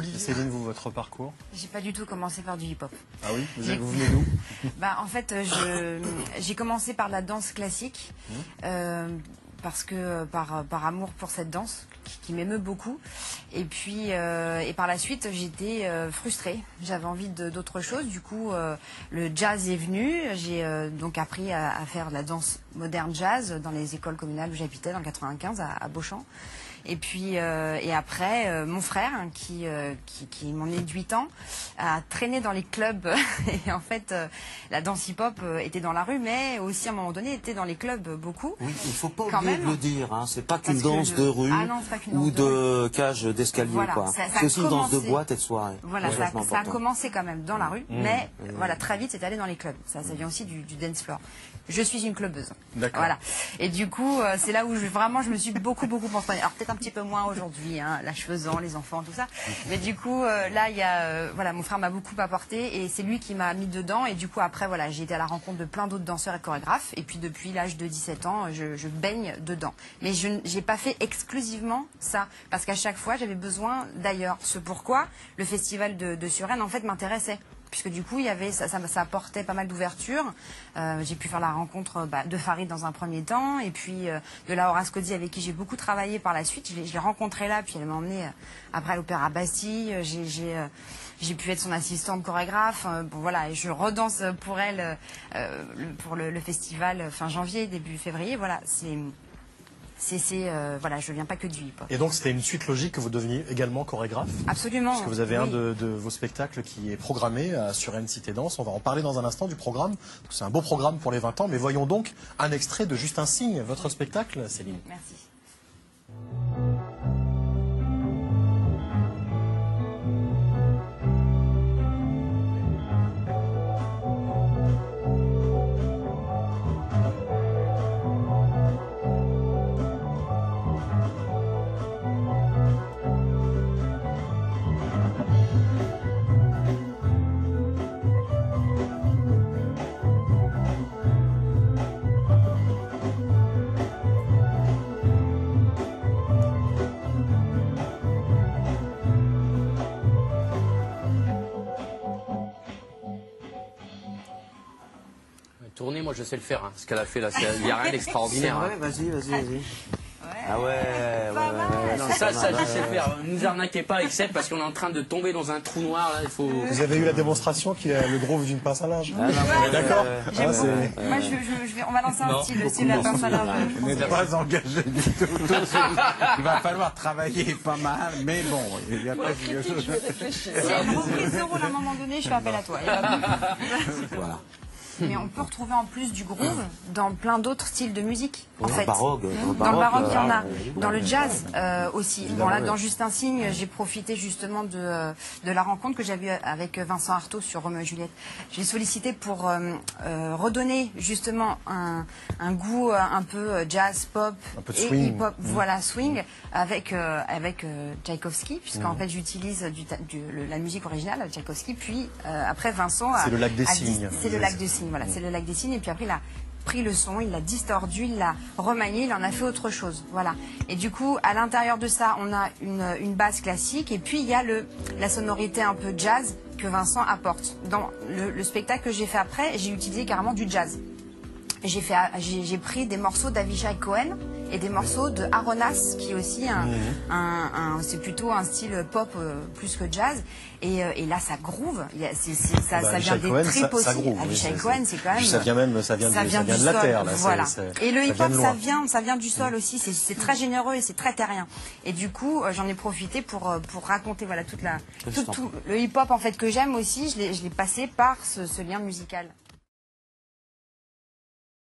Olivier, Céline, vous, votre parcours? J'ai pas du tout commencé par du hip-hop. Ah oui, vous venez d'où? En fait, j'ai commencé par la danse classique, parce que par amour pour cette danse qui m'émeut beaucoup. Et puis, et par la suite, j'étais frustrée. J'avais envie d'autre chose. Du coup, le jazz est venu. J'ai donc appris à faire de la danse moderne jazz dans les écoles communales où j'habitais, dans le 95, à Beauchamp. Et puis, et après, mon frère, qui est mon aîné de 8 ans, a traîné dans les clubs. Et en fait, la danse hip-hop était dans la rue, mais aussi à un moment donné, était dans les clubs beaucoup. Oui, il ne faut pas oublier de le dire, hein. C'est pas qu'une danse de rue ou de cage d'escalier, voilà, quoi. C'est aussi une danse de boîte et de soirée. Voilà, ça a commencé quand même dans la rue, mais voilà, très vite, c'est allé dans les clubs. Ça vient aussi du dance floor. Je suis une clubeuse. Voilà. Et du coup, c'est là où vraiment je me suis beaucoup pensé. Alors peut-être un petit peu moins aujourd'hui, hein, l'âge faisant, les enfants, tout ça. Mais du coup, là, il y a, voilà, mon frère m'a beaucoup apporté et c'est lui qui m'a mis dedans. Et du coup, après, voilà, j'ai été à la rencontre de plein d'autres danseurs et chorégraphes. Et puis depuis l'âge de 17 ans, je baigne dedans. Mais je n'ai pas fait exclusivement ça, parce qu'à chaque fois, j'avais besoin d'ailleurs. Ce pourquoi le festival de Suresnes, en fait, m'intéressait. Puisque du coup, il y avait, ça apportait pas mal d'ouverture. J'ai pu faire la rencontre de Farid dans un premier temps, et puis de Laura Scozzi, avec qui j'ai beaucoup travaillé par la suite. Je l'ai rencontrée là, puis elle m'a emmenée après à l'Opéra Bastille. J'ai pu être son assistante chorégraphe. Bon, voilà, et je redanse pour elle pour le festival fin janvier, début février. Voilà, voilà, je viens pas que du hip-hop. Et donc c'était une suite logique que vous deveniez également chorégraphe? Absolument. Parce que vous avez un de vos spectacles qui est programmé à Suresnes Cité Danse. On va en parler dans un instant du programme. C'est un beau programme pour les 20 ans. Mais voyons donc un extrait de Juste un signe, votre spectacle, Céline. Merci. Tourner, moi je sais le faire, hein. Ce qu'elle a fait là, il n'y a rien d'extraordinaire. Ouais, vas-y. Ah ouais. Non, ça, je sais faire. Ne nous arnaquez pas avec Seb parce qu'on est en train de tomber dans un trou noir là. Il faut. Vous avez eu la démonstration qu'il a le groove d'une pince à linge. D'accord. Moi, on va lancer un style la pince à linge. On n'est pas engagé du tout. Il va falloir travailler pas mal, mais bon, il n'y a pas de chose. Si elle reprise ce rôle à un moment donné, je fais appel à toi. Voilà. Mais on peut retrouver en plus du groove dans plein d'autres styles de musique. En fait. Dans le baroque, il y en a. Dans le jazz aussi. Bon, là, dans Juste un signe, j'ai profité justement de la rencontre que j'avais eue avec Vincent Artaud sur Roméo et Juliette. J'ai sollicité pour redonner justement un goût un peu jazz, pop et hip-hop. Voilà, swing, avec Tchaïkovski, puisqu'en fait j'utilise la musique originale de Tchaïkovski. Puis après, Vincent c'est le lac des cygnes. C'est le lac des cygnes. Voilà, c'est le lac des cygnes. Et puis après, il a pris le son, il l'a distordu, il l'a remanié, il en a fait autre chose. Voilà. Et du coup, à l'intérieur de ça, on a une basse classique. Et puis, il y a la sonorité un peu jazz que Vincent apporte. Dans le spectacle que j'ai fait après, j'ai utilisé carrément du jazz. J'ai pris des morceaux d'Avishai Cohen et des morceaux de Aronas, qui est aussi c'est plutôt un style pop plus que jazz. Et là, ça groove. Ça vient des tripes aussi. Avishai Cohen, c'est quand même. Ça vient de la terre. Là, voilà. Et le hip-hop, ça vient du sol aussi. C'est très généreux et c'est très terrien. Et du coup, j'en ai profité pour raconter voilà tout le hip-hop en fait que j'aime aussi. Je l'ai passé par ce lien musical.